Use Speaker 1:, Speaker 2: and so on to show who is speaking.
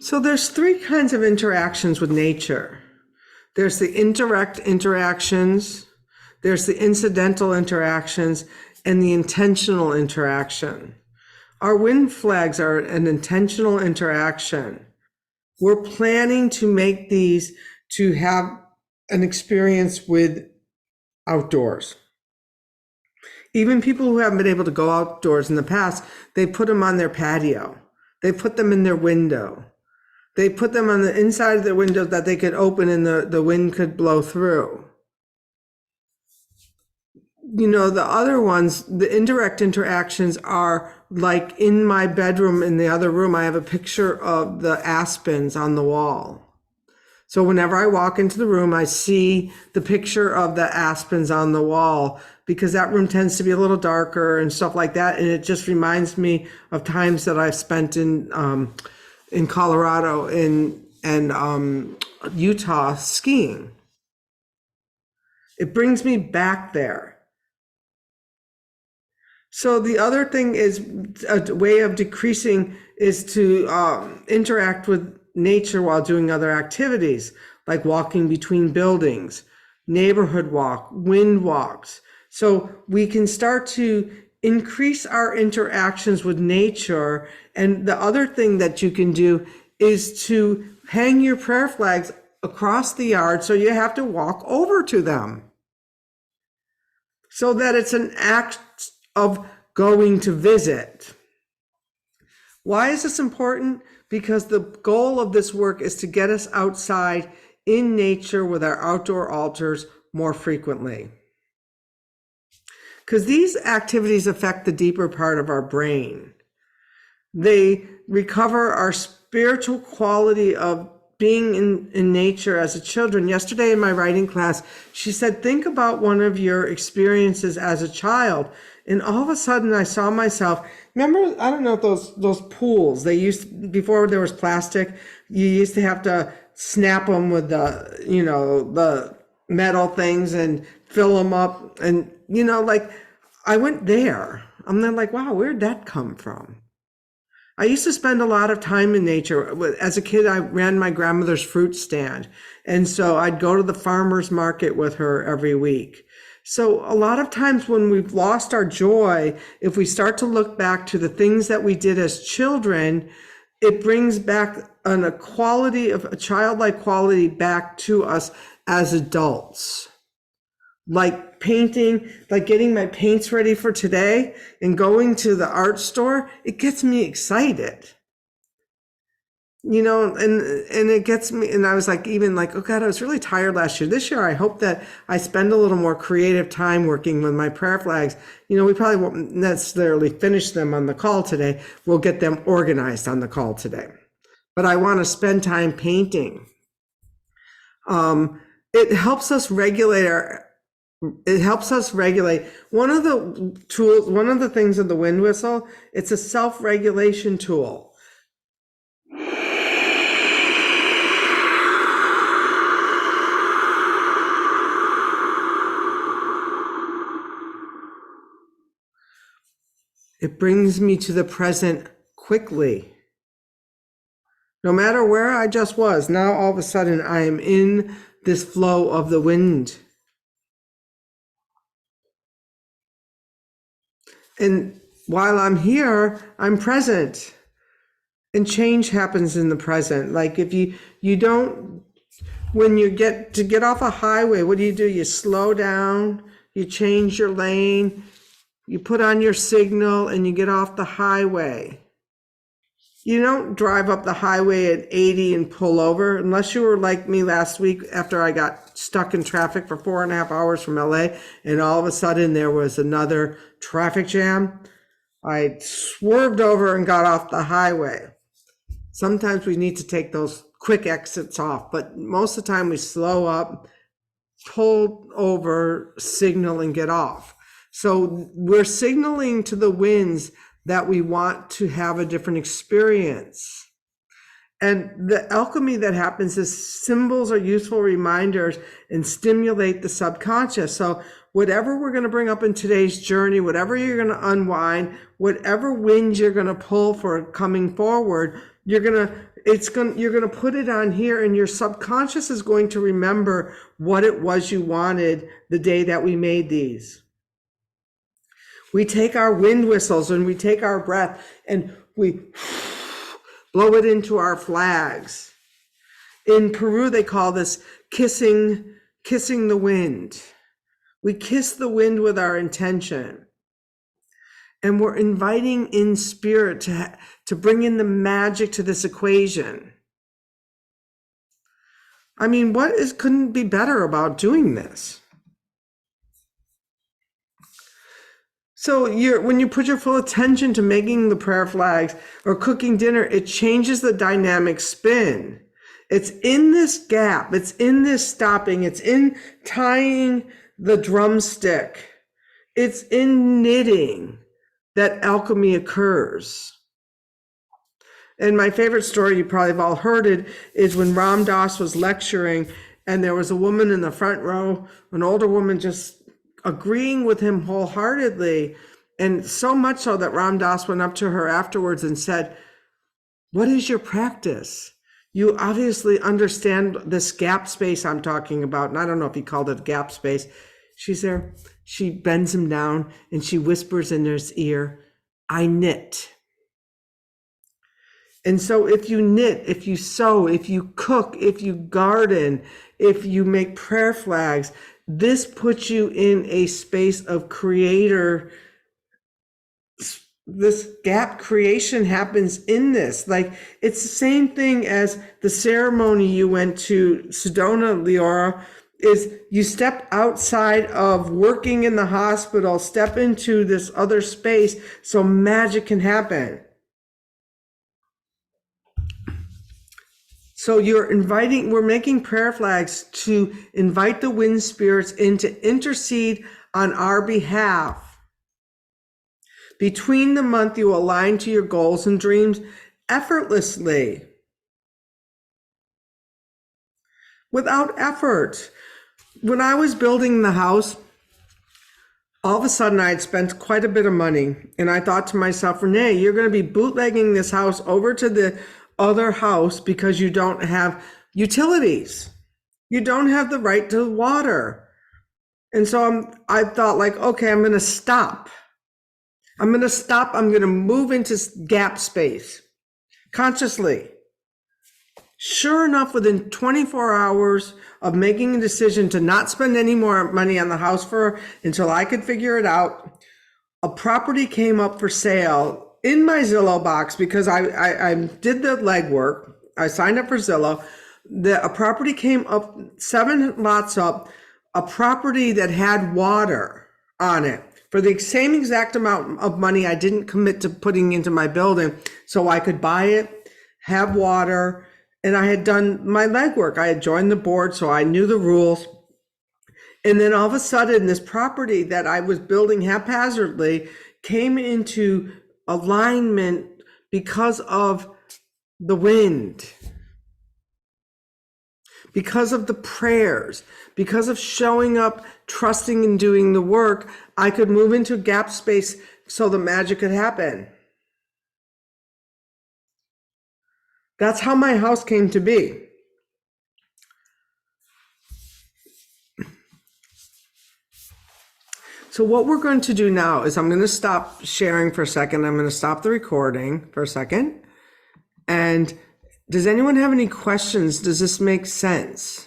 Speaker 1: So there's three kinds of interactions with nature. There's the indirect interactions, there's the incidental interactions, and the intentional interaction. Our wind flags are an intentional interaction. We're planning to make these to have an experience with outdoors. Even people who haven't been able to go outdoors in the past, they put them on their patio. They put them in their window. They put them on the inside of the window that they could open and the wind could blow through. You know, the other ones, the indirect interactions are like in my bedroom in the other room, I have a picture of the aspens on the wall. So whenever I walk into the room, I see the picture of the aspens on the wall because that room tends to be a little darker and stuff like that. And it just reminds me of times that I've spent in Colorado and Utah skiing. It brings me back there. So the other thing is a way of decreasing is to interact with nature while doing other activities, like walking between buildings, neighborhood walk, wind walks. So we can start to increase our interactions with nature. And the other thing that you can do is to hang your prayer flags across the yard so you have to walk over to them. So that it's an act of going to visit. Why is this important? Because the goal of this work is to get us outside in nature with our outdoor altars more frequently. Because these activities affect the deeper part of our brain. They recover our spiritual quality of being in nature as a children. Yesterday in my writing class, she said, think about one of your experiences as a child. And all of a sudden I saw myself, remember, I don't know, those pools, they used, before there was plastic, you used to have to snap them with the metal things and fill them up. And, like I went there. I'm then like, wow, where'd that come from? I used to spend a lot of time in nature. As a kid, I ran my grandmother's fruit stand. And so I'd go to the farmer's market with her every week. So a lot of times when we've lost our joy, if we start to look back to the things that we did as children, it brings back a quality of a childlike quality back to us as adults. Like painting, like getting my paints ready for today and going to the art store, it gets me excited. And it gets me, and I was like, even like, oh God, I was really tired last year. This year, I hope that I spend a little more creative time working with my prayer flags. We probably won't necessarily finish them on the call today. We'll get them organized on the call today. But I want to spend time painting. It helps us regulate one of the tools, one of the things of the wind whistle, it's a self-regulation tool. It brings me to the present quickly. No matter where I just was, now all of a sudden I am in this flow of the wind. And while I'm here, I'm present. And change happens in the present. Like if you don't, when you get off a highway, what do? You slow down, you change your lane, you put on your signal, and you get off the highway. You don't drive up the highway at 80 and pull over, unless you were like me last week after I got stuck in traffic for 4.5 hours from LA, and all of a sudden there was another traffic jam. I swerved over and got off the highway. Sometimes we need to take those quick exits off, but most of the time we slow up, pull over, signal, and get off. So we're signaling to the winds that we want to have a different experience. And the alchemy that happens is symbols are useful reminders and stimulate the subconscious. So whatever we're going to bring up in today's journey, whatever you're going to unwind, whatever wind you're going to pull for coming forward, you're going to you're going to put it on here, and your subconscious is going to remember what it was you wanted the day that we made these. We take our wind whistles and we take our breath and we blow it into our flags. In Peru, they call this kissing the wind. We kiss the wind with our intention. And we're inviting in spirit to bring in the magic to this equation. I mean, couldn't be better about doing this? So when you put your full attention to making the prayer flags or cooking dinner, it changes the dynamic spin. It's in this gap, it's in this stopping, it's in tying the drumstick, it's in knitting that alchemy occurs. And my favorite story, you probably have all heard it, is when Ram Dass was lecturing and there was a woman in the front row, an older woman just agreeing with him wholeheartedly, and so much so that Ram Dass went up to her afterwards and said, "What is your practice? You obviously understand this gap space I'm talking about." And I don't know if he called it gap space. She's there. She bends him down and she whispers in his ear, "I knit." And so if you knit, if you sew, if you cook, if you garden, if you make prayer flags, this puts you in a space of creator. This gap creation happens in this. Like, it's the same thing as the ceremony you went to, Sedona, Leora, is you step outside of working in the hospital, step into this other space so magic can happen. So we're making prayer flags to invite the wind spirits in to intercede on our behalf. Between the month, you align to your goals and dreams effortlessly. Without effort. When I was building the house, all of a sudden I had spent quite a bit of money. And I thought to myself, Renee, you're going to be bootlegging this house over to the other house because you don't have utilities. You don't have the right to water. And so I thought, like, okay, I'm going to stop. I'm going to move into gap space consciously. Sure enough, within 24 hours of making a decision to not spend any more money on the house until I could figure it out, a property came up for sale in my Zillow box because I did the legwork. I signed up for Zillow. A property came up, 7 lots up, a property that had water on it for the same exact amount of money I didn't commit to putting into my building, so I could buy it, have water, and I had done my legwork. I had joined the board, so I knew the rules. And then all of a sudden, this property that I was building haphazardly came into alignment because of the wind, because of the prayers, because of showing up, trusting and doing the work. I could move into gap space so the magic could happen. That's how my house came to be. So what we're going to do now is I'm going to stop sharing for a second. I'm going to stop the recording for a second. And does anyone have any questions? Does this make sense?